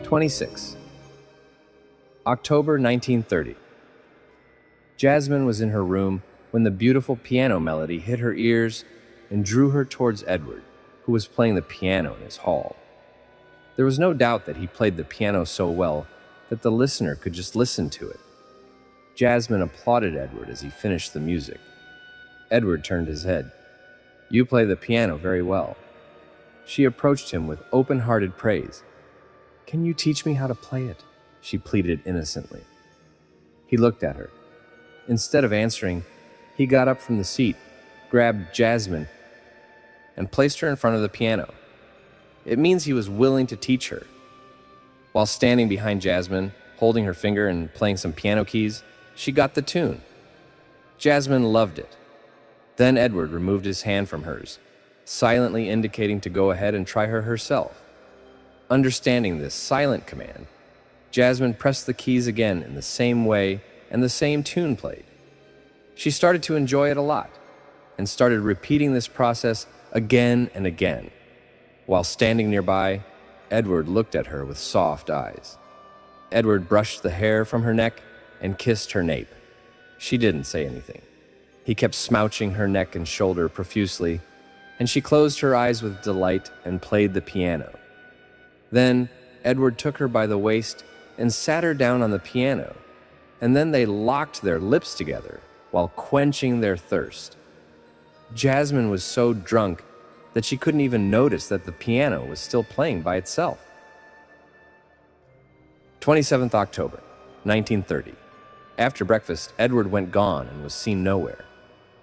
26. October 1930. Jasmine was in her room when the beautiful piano melody hit her ears and drew her towards Edward, who was playing the piano in his hall. There was no doubt that he played the piano so well that the listener could just listen to it. Jasmine applauded Edward as he finished the music. Edward turned his head. "You play the piano very well." She approached him with open-hearted praise. "Can you teach me how to play it?" she pleaded innocently. He looked at her. Instead of answering, he got up from the seat, grabbed Jasmine, and placed her in front of the piano. It means he was willing to teach her. While standing behind Jasmine, holding her finger and playing some piano keys, she got the tune. Jasmine loved it. Then Edward removed his hand from hers, silently indicating to go ahead and try her herself. Understanding this silent command, Jasmine pressed the keys again in the same way and the same tune played. She started to enjoy it a lot and started repeating this process again and again. While standing nearby, Edward looked at her with soft eyes. Edward brushed the hair from her neck and kissed her nape. She didn't say anything. He kept smouching her neck and shoulder profusely, and she closed her eyes with delight and played the piano. Then Edward took her by the waist and sat her down on the piano, and then they locked their lips together while quenching their thirst. Jasmine was so drunk that she couldn't even notice that the piano was still playing by itself. 27th October, 1930. After breakfast, Edward went gone and was seen nowhere.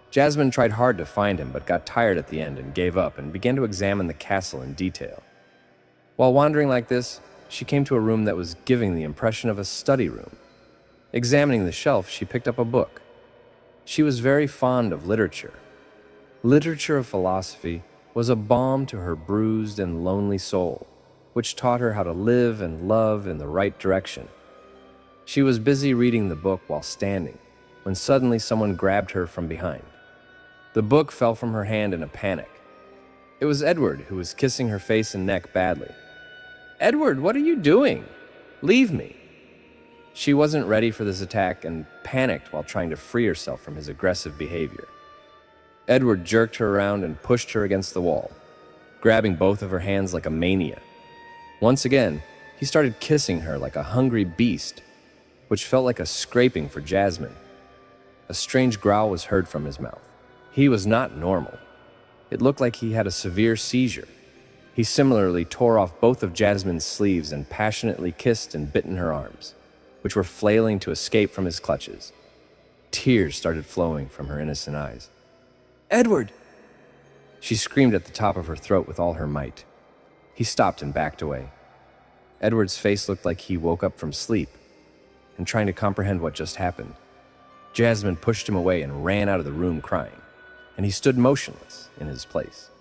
Jasmine tried hard to find him but got tired at the end and gave up and began to examine the castle in detail. While wandering like this, she came to a room that was giving the impression of a study room. Examining the shelf, she picked up a book. She was very fond of literature. Literature of philosophy was a balm to her bruised and lonely soul, which taught her how to live and love in the right direction. She was busy reading the book while standing, when suddenly someone grabbed her from behind. The book fell from her hand in a panic. It was Edward, who was kissing her face and neck badly. "Edward, what are you doing? Leave me." She wasn't ready for this attack and panicked while trying to free herself from his aggressive behavior. Edward jerked her around and pushed her against the wall, grabbing both of her hands like a mania. Once again, he started kissing her like a hungry beast, which felt like a scraping for Jasmine. A strange growl was heard from his mouth. He was not normal. It looked like he had a severe seizure. He similarly tore off both of Jasmine's sleeves and passionately kissed and bit in her arms, which were flailing to escape from his clutches. Tears started flowing from her innocent eyes. "Edward!" She screamed at the top of her throat with all her might. He stopped and backed away. Edward's face looked like he woke up from sleep and trying to comprehend what just happened. Jasmine pushed him away and ran out of the room crying, and he stood motionless in his place.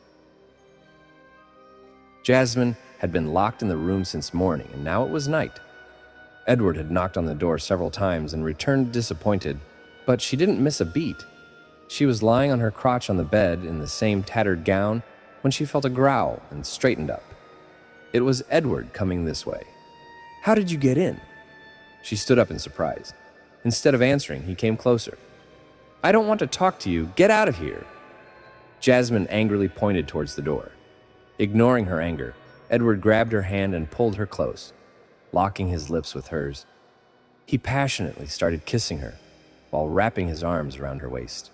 Jasmine had been locked in the room since morning, and now it was night. Edward had knocked on the door several times and returned disappointed, but she didn't miss a beat. She was lying on her crotch on the bed in the same tattered gown when she felt a growl and straightened up. It was Edward coming this way. "How did you get in?" She stood up in surprise. Instead of answering, he came closer. "I don't want to talk to you. Get out of here." Jasmine angrily pointed towards the door. Ignoring her anger, Edward grabbed her hand and pulled her close, locking his lips with hers. He passionately started kissing her while wrapping his arms around her waist.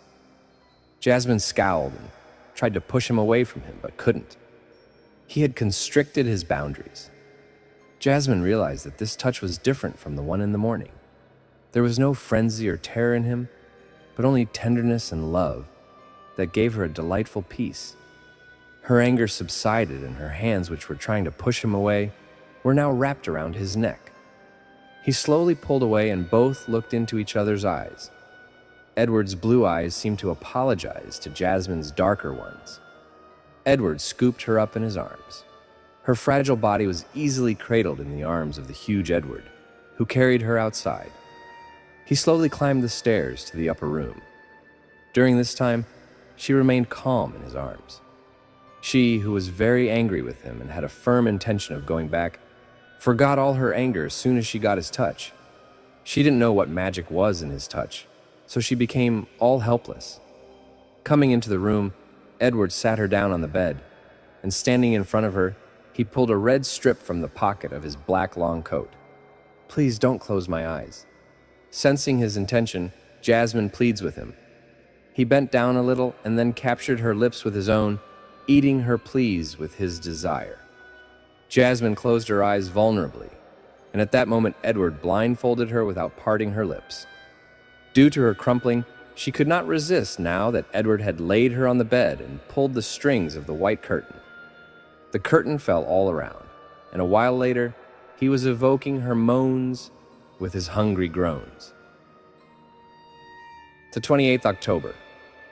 Jasmine scowled and tried to push him away from him, but couldn't. He had constricted his boundaries. Jasmine realized that this touch was different from the one in the morning. There was no frenzy or terror in him, but only tenderness and love that gave her a delightful peace. Her anger subsided, and her hands, which were trying to push him away, were now wrapped around his neck. He slowly pulled away, and both looked into each other's eyes. Edward's blue eyes seemed to apologize to Jasmine's darker ones. Edward scooped her up in his arms. Her fragile body was easily cradled in the arms of the huge Edward, who carried her outside. He slowly climbed the stairs to the upper room. During this time, she remained calm in his arms. She, who was very angry with him and had a firm intention of going back, forgot all her anger as soon as she got his touch. She didn't know what magic was in his touch, so she became all helpless. Coming into the room, Edward sat her down on the bed, and standing in front of her, he pulled a red strip from the pocket of his black long coat. "Please don't close my eyes." Sensing his intention, Jasmine pleads with him. He bent down a little and then captured her lips with his own, eating her pleas with his desire. Jasmine closed her eyes vulnerably, and at that moment Edward blindfolded her without parting her lips. Due to her crumpling, she could not resist now that Edward had laid her on the bed and pulled the strings of the white curtain. The curtain fell all around, and a while later, he was evoking her moans with his hungry groans. To 28th October,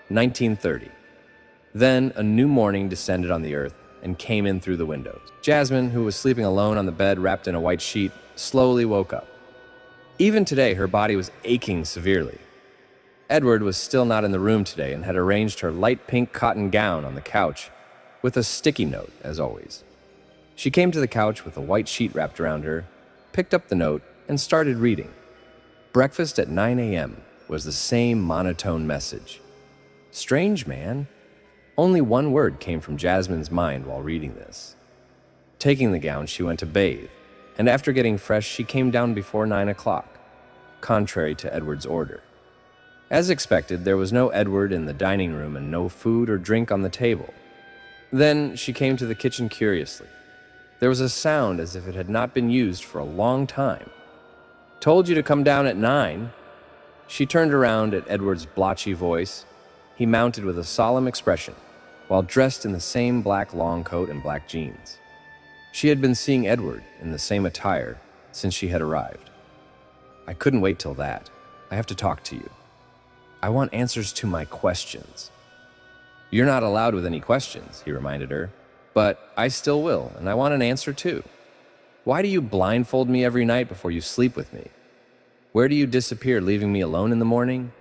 1930. Then a new morning descended on the earth and came in through the windows. Jasmine, who was sleeping alone on the bed wrapped in a white sheet, slowly woke up. Even today, her body was aching severely. Edward was still not in the room today and had arranged her light pink cotton gown on the couch with a sticky note, as always. She came to the couch with a white sheet wrapped around her, picked up the note, and started reading. Breakfast at 9 a.m. was the same monotone message. Strange, man. Only one word came from Jasmine's mind while reading this. Taking the gown, she went to bathe, and after getting fresh, she came down before 9 o'clock, contrary to Edward's order. As expected, there was no Edward in the dining room and no food or drink on the table. Then she came to the kitchen curiously. There was a sound as if it had not been used for a long time. "Told you to come down at 9. She turned around at Edward's blotchy voice. He mounted with a solemn expression, while dressed in the same black long coat and black jeans. She had been seeing Edward in the same attire since she had arrived. "I couldn't wait till that. I have to talk to you. I want answers to my questions." "You're not allowed with any questions," he reminded her. "But I still will, and I want an answer too. Why do you blindfold me every night before you sleep with me? Where do you disappear, leaving me alone in the morning?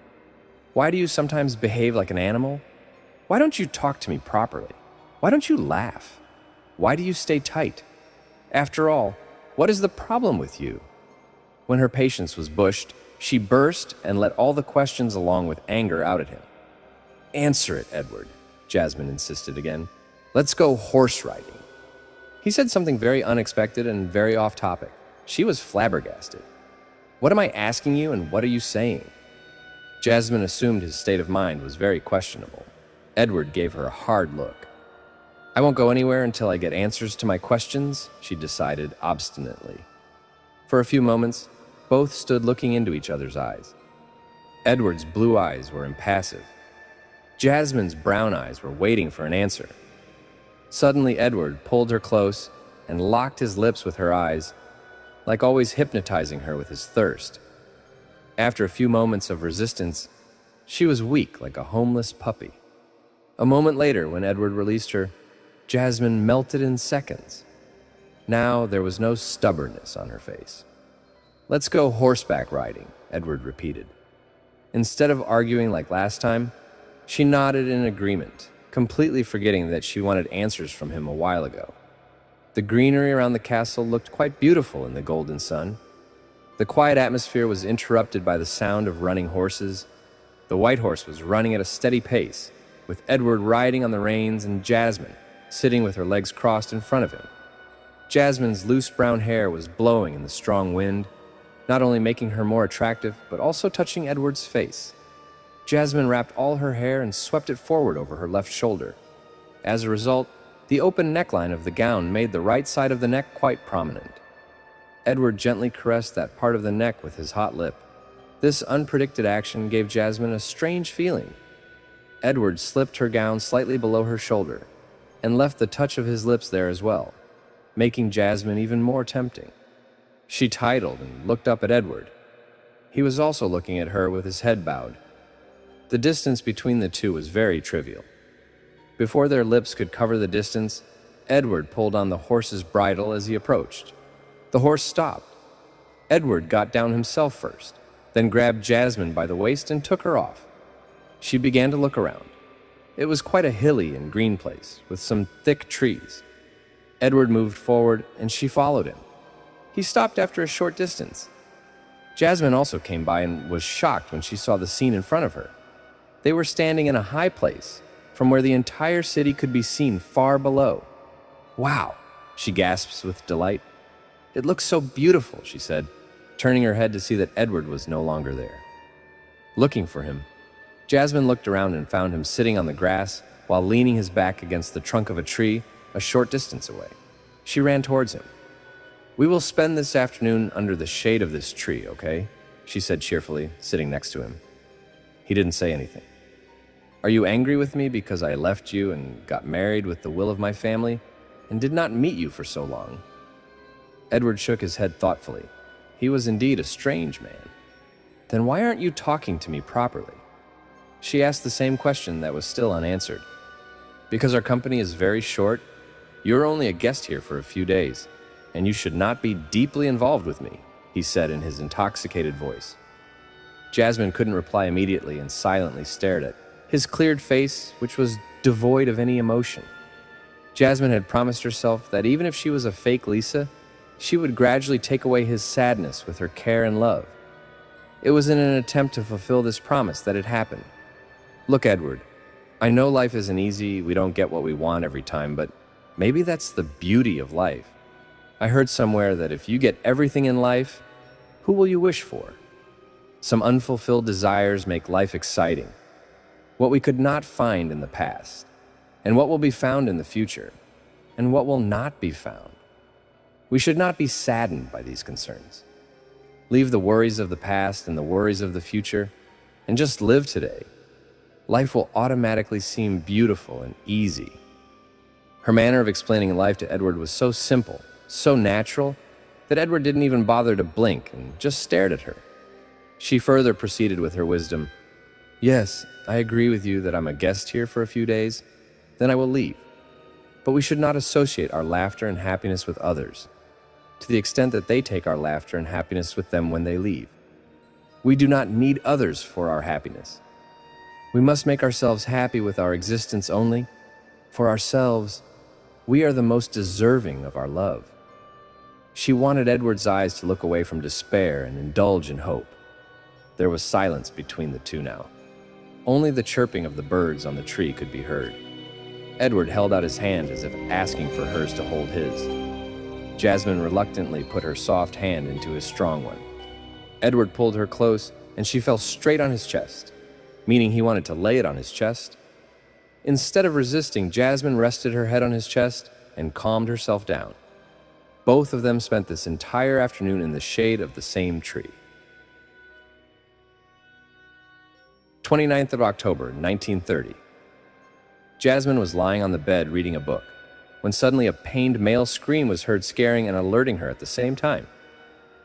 Why do you sometimes behave like an animal? Why don't you talk to me properly? Why don't you laugh? Why do you stay tight? After all, what is the problem with you?" When her patience was bushed, she burst and let all the questions along with anger out at him. "Answer it, Edward," Jasmine insisted again. "Let's go horse riding." He said something very unexpected and very off topic. She was flabbergasted. "What am I asking you and what are you saying?" Jasmine assumed his state of mind was very questionable. Edward gave her a hard look. "I won't go anywhere until I get answers to my questions," she decided obstinately. For a few moments, both stood looking into each other's eyes. Edward's blue eyes were impassive. Jasmine's brown eyes were waiting for an answer. Suddenly, Edward pulled her close and locked his lips with her eyes, like always hypnotizing her with his thirst. After a few moments of resistance, she was weak like a homeless puppy. A moment later, when Edward released her, Jasmine melted in seconds. Now there was no stubbornness on her face. "Let's go horseback riding," Edward repeated. Instead of arguing like last time, she nodded in agreement, completely forgetting that she wanted answers from him a while ago. The greenery around the castle looked quite beautiful in the golden sun. The quiet atmosphere was interrupted by the sound of running horses. The white horse was running at a steady pace, with Edward riding on the reins and Jasmine sitting with her legs crossed in front of him. Jasmine's loose brown hair was blowing in the strong wind, not only making her more attractive, but also touching Edward's face. Jasmine wrapped all her hair and swept it forward over her left shoulder. As a result, the open neckline of the gown made the right side of the neck quite prominent. Edward gently caressed that part of the neck with his hot lip. This unpredicted action gave Jasmine a strange feeling. Edward slipped her gown slightly below her shoulder and left the touch of his lips there as well, making Jasmine even more tempting. She titled and looked up at Edward. He was also looking at her with his head bowed. The distance between the two was very trivial. Before their lips could cover the distance, Edward pulled on the horse's bridle as he approached. The horse stopped. Edward got down himself first, then grabbed Jasmine by the waist and took her off. She began to look around. It was quite a hilly and green place, with some thick trees. Edward moved forward, and she followed him. He stopped after a short distance. Jasmine also came by and was shocked when she saw the scene in front of her. They were standing in a high place, from where the entire city could be seen far below. "Wow," she gasps with delight. "It looks so beautiful," she said, turning her head to see that Edward was no longer there. Looking for him, Jasmine looked around and found him sitting on the grass while leaning his back against the trunk of a tree a short distance away. She ran towards him. "We will spend this afternoon under the shade of this tree, okay?" she said cheerfully, sitting next to him. He didn't say anything. "Are you angry with me because I left you and got married with the will of my family and did not meet you for so long?" Edward shook his head thoughtfully. He was indeed a strange man. "Then why aren't you talking to me properly?" She asked the same question that was still unanswered. "Because our company is very short, you're only a guest here for a few days, and you should not be deeply involved with me," he said in his intoxicated voice. Jasmine couldn't reply immediately and silently stared at his cleared face, which was devoid of any emotion. Jasmine had promised herself that even if she was a fake Lisa, she would gradually take away his sadness with her care and love. It was in an attempt to fulfill this promise that it happened. "Look, Edward, I know life isn't easy, we don't get what we want every time, but maybe that's the beauty of life. I heard somewhere that if you get everything in life, who will you wish for? Some unfulfilled desires make life exciting. What we could not find in the past, and what will be found in the future, and what will not be found. We should not be saddened by these concerns. Leave the worries of the past and the worries of the future, and just live today. Life will automatically seem beautiful and easy." Her manner of explaining life to Edward was so simple, so natural, that Edward didn't even bother to blink and just stared at her. She further proceeded with her wisdom. "Yes, I agree with you that I'm a guest here for a few days, then I will leave. But we should not associate our laughter and happiness with others, to the extent that they take our laughter and happiness with them when they leave. We do not need others for our happiness. We must make ourselves happy with our existence only. For ourselves, we are the most deserving of our love." She wanted Edward's eyes to look away from despair and indulge in hope. There was silence between the two now. Only the chirping of the birds on the tree could be heard. Edward held out his hand as if asking for hers to hold his. Jasmine reluctantly put her soft hand into his strong one. Edward pulled her close, and she fell straight on his chest, meaning he wanted to lay it on his chest. Instead of resisting, Jasmine rested her head on his chest and calmed herself down. Both of them spent this entire afternoon in the shade of the same tree. 29th of October, 1930. Jasmine was lying on the bed reading a book, when suddenly a pained male scream was heard, scaring and alerting her at the same time.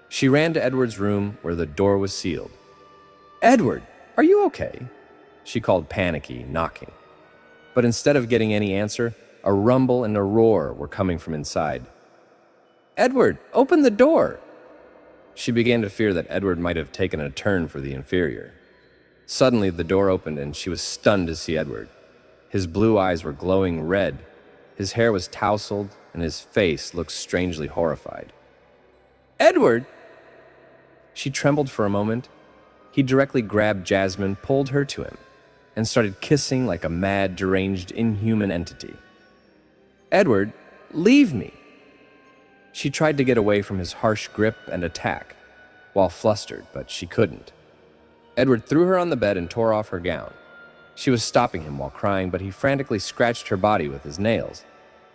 She ran to Edward's room, where the door was sealed. "Edward, are you okay?" she called, panicky, knocking. But instead of getting any answer, a rumble and a roar were coming from inside. "Edward, open the door!" She began to fear that Edward might have taken a turn for the inferior. Suddenly, the door opened, and she was stunned to see Edward. His blue eyes were glowing red, his hair was tousled, and his face looked strangely horrified. "Edward!" She trembled for a moment. He directly grabbed Jasmine, pulled her to him, and started kissing like a mad, deranged, inhuman entity. "Edward, leave me!" She tried to get away from his harsh grip and attack, while flustered, but she couldn't. Edward threw her on the bed and tore off her gown. She was stopping him while crying, but he frantically scratched her body with his nails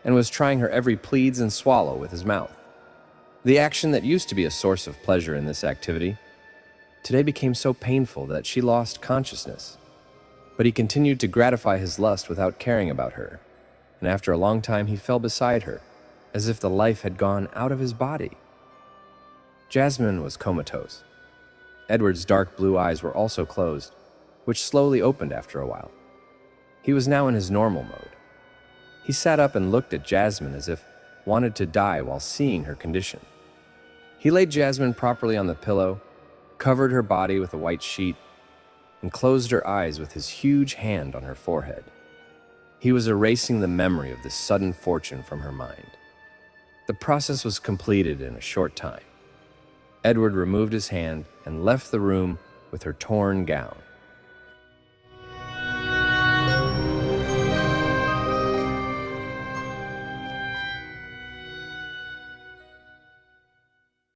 and was trying her every pleads and swallow with his mouth. The action that used to be a source of pleasure in this activity today became so painful that she lost consciousness. But he continued to gratify his lust without caring about her, and after a long time he fell beside her, as if the life had gone out of his body. Jasmine was comatose. Edward's dark blue eyes were also closed, which slowly opened after a while. He was now in his normal mode. He sat up and looked at Jasmine as if wanted to die while seeing her condition. He laid Jasmine properly on the pillow, covered her body with a white sheet, and closed her eyes with his huge hand on her forehead. He was erasing the memory of this sudden fortune from her mind. The process was completed in a short time. Edward removed his hand and left the room with her torn gown.